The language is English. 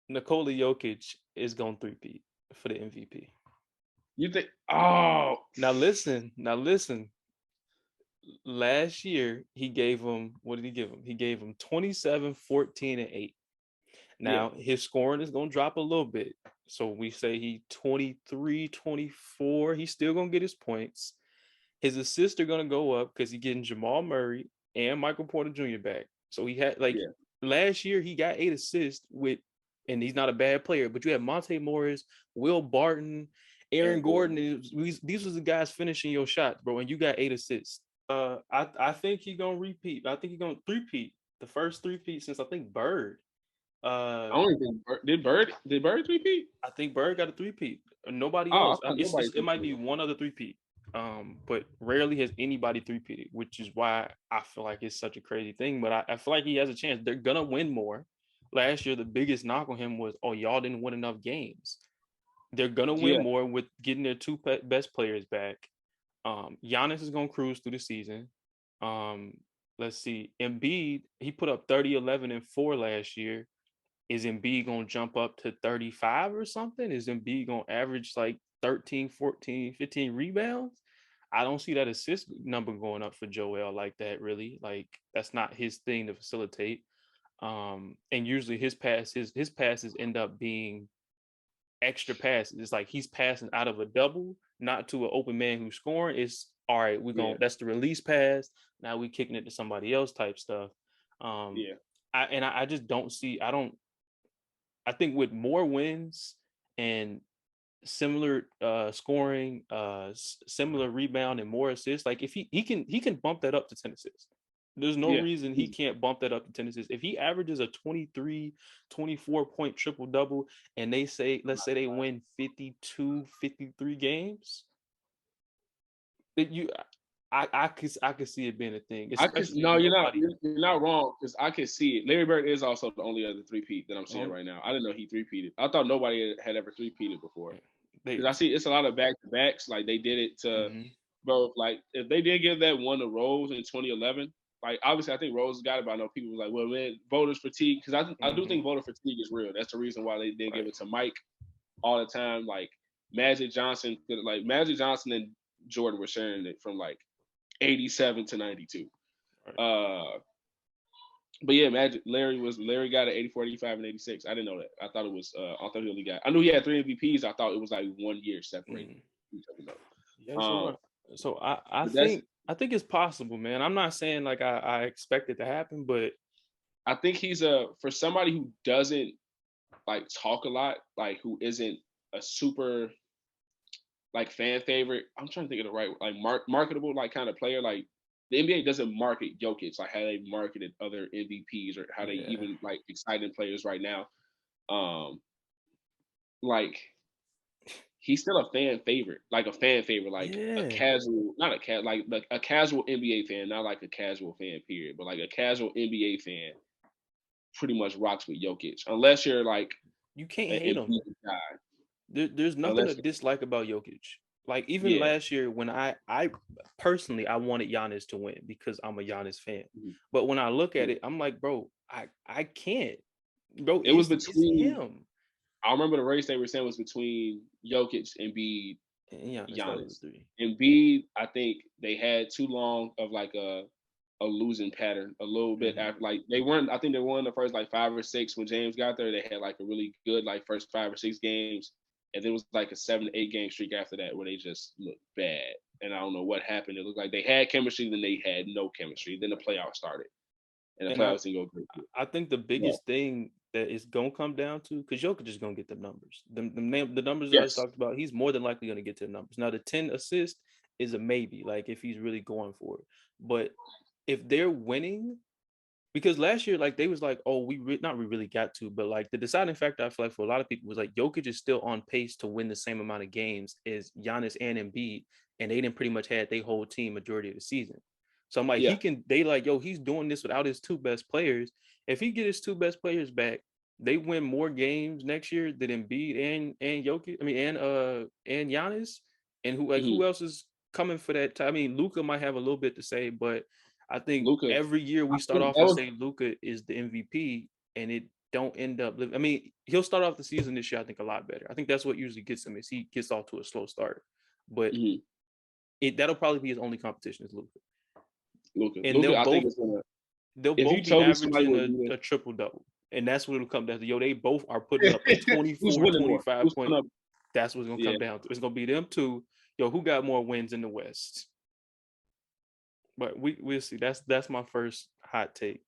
Nikola Jokic is going to three-peat for the MVP. You think? Oh, Now listen. Last year, he gave him, what did he give him? He gave him 27, 14, and 8. yeah, Now, his scoring is going to drop a little bit. So we say he 23, 24. He's still going to get his points. His assists are going to go up because he's getting Jamal Murray and Michael Porter Jr. back. So he had, like, yeah, last year, he got 8 assists with, and he's not a bad player, but you had Monte Morris, Will Barton, Aaron Aaron Gordon. Gordon. These was the guys finishing your shots, bro, and you got 8 assists. I think he's gonna repeat. I think he's gonna three-peat. The first three-peat since I think Bird. I Uh, only think did Bird three-peat? I think Bird got a three-peat. Nobody Oh, I else. thought It's nobody it might three-peated. be one other three-peat. But rarely has anybody three-peated, which is why I feel like it's such a crazy thing. But I feel like he has a chance. They're gonna win more. Last year, the biggest knock on him was, oh, y'all didn't win enough games. They're gonna win Yeah, more with getting their two best players back. Giannis is gonna cruise through the season. Um, let's see. Embiid, he put up 30, 11, and 4 last year. Is Embiid going to jump up to 35 or something? Is Embiid going to average like 13, 14, 15 rebounds? I don't see that assist number going up for Joel like that, really. Like, that's not his thing to facilitate. And usually his passes end up being extra passes. It's like he's passing out of a double, not to an open man who's scoring. It's all right, we're yeah, going that's the release pass. Now we kicking it to somebody else type stuff. Um, yeah. I just don't see, I think with more wins and similar scoring, similar rebound and more assists, like if he can bump that up to 10 assists. There's no Yeah. reason he can't bump that up to 10 assists. If he averages a 23, 24 point triple double and they say, let's say they win 52, 53 games, that I could see it being a thing, I could especially if no, nobody. you're not wrong because I can see it. Larry Bird is also the only other three-peat that I'm seeing um, right now. I didn't know he three-peated. I thought nobody had ever three-peated before they because I see it's a lot of back-to-backs. Like they did it to mhm. bro. Like if they did give that one to Rose in 2011, like obviously I think Rose got it, but I know people were like, well, man, voters fatigue because I do Mhm. think voter fatigue is real. That's the reason why they didn't give Right. it to Mike all the time. Like Magic Johnson and Jordan were sharing it from like 87 to 92. Right. Uh, but yeah, Magic Larry got it 84, 85, and 86. I didn't know that. I thought it was I thought he only got I knew he had three MVPs. I thought it was like 1 year separated Mhm. each other Yeah, though. so I But that's think it's possible, man. I'm not saying like I expect it to happen, but I think he's a for somebody who doesn't like talk a lot, like who isn't a super like fan favorite. I'm trying to think of the right like marketable like kind of player. Like the NBA doesn't market Jokic like how they marketed other MVPs or how they yeah, even like exciting players right now. Um, like he's still a fan favorite, like a fan favorite, like a yeah. casual, not a cat, like a casual NBA fan, not like a casual fan period, but like a casual NBA fan pretty much rocks with Jokic, unless you're like You can't an hate him. Embiid guy, There's nothing to unless dislike about Jokic. Like even yeah, last year when I personally I wanted Giannis to win because I'm a Giannis fan. mhm, But when I look at yeah. it, I'm like, bro, I can't. Bro, It was it's between. him. I remember the race they were saying was between Jokic, Embiid, And Giannis, those are the Giannis. three. Embiid, I think they had too long of like a losing pattern a little bit Mhm. after like they weren't I think they won the first like 5 or 6 when James got there. They had like a really good like first 5 or 6 games. And then it was like a 7 to 8 game streak after that where they just looked bad. And I don't know what happened. It looked like they had chemistry, then they had no chemistry. Then the playoffs started. And the And playoffs didn't go great. I think the Yeah. biggest thing that is gonna come down to because Jokic is gonna get the numbers. The numbers that I just Yes. talked about, he's more than likely gonna get to the numbers. Now the 10 assist is a maybe, like if he's really going for it. But if they're winning, because last year, like they was like, oh, not we really got to, but like the deciding factor I feel like for a lot of people was like Jokic is still on pace to win the same amount of games as Giannis and Embiid, and they didn't pretty much had their whole team majority of the season. So I'm like, Yeah. they like, yo, he's doing this without his two best players. If he get his two best players back, they win more games next year than Embiid and Jokic. I mean, and Giannis, and Hmm. who else is coming for that time? I mean, Luca might have a little bit to say, but I think Luca. every year I we start think off that and was say Luca is the MVP, and don't end up living. I mean, he'll start off the season this year, I think, a lot better. I think that's what usually gets him is he gets off to a slow start. But Mm-hmm. that'll probably be his only competition is Luka. And Luka, I think it's gonna. they'll If you both be told me somebody averaging would do a triple double. And that's what it'll come down to. Yo, they both are putting this, up a who's 24, winning more? 25 Who's point. putting up? That's what it's gonna Yeah, come down to. It's gonna be them two. Yo, who got more wins in the West? But we'll see. That's my first hot take.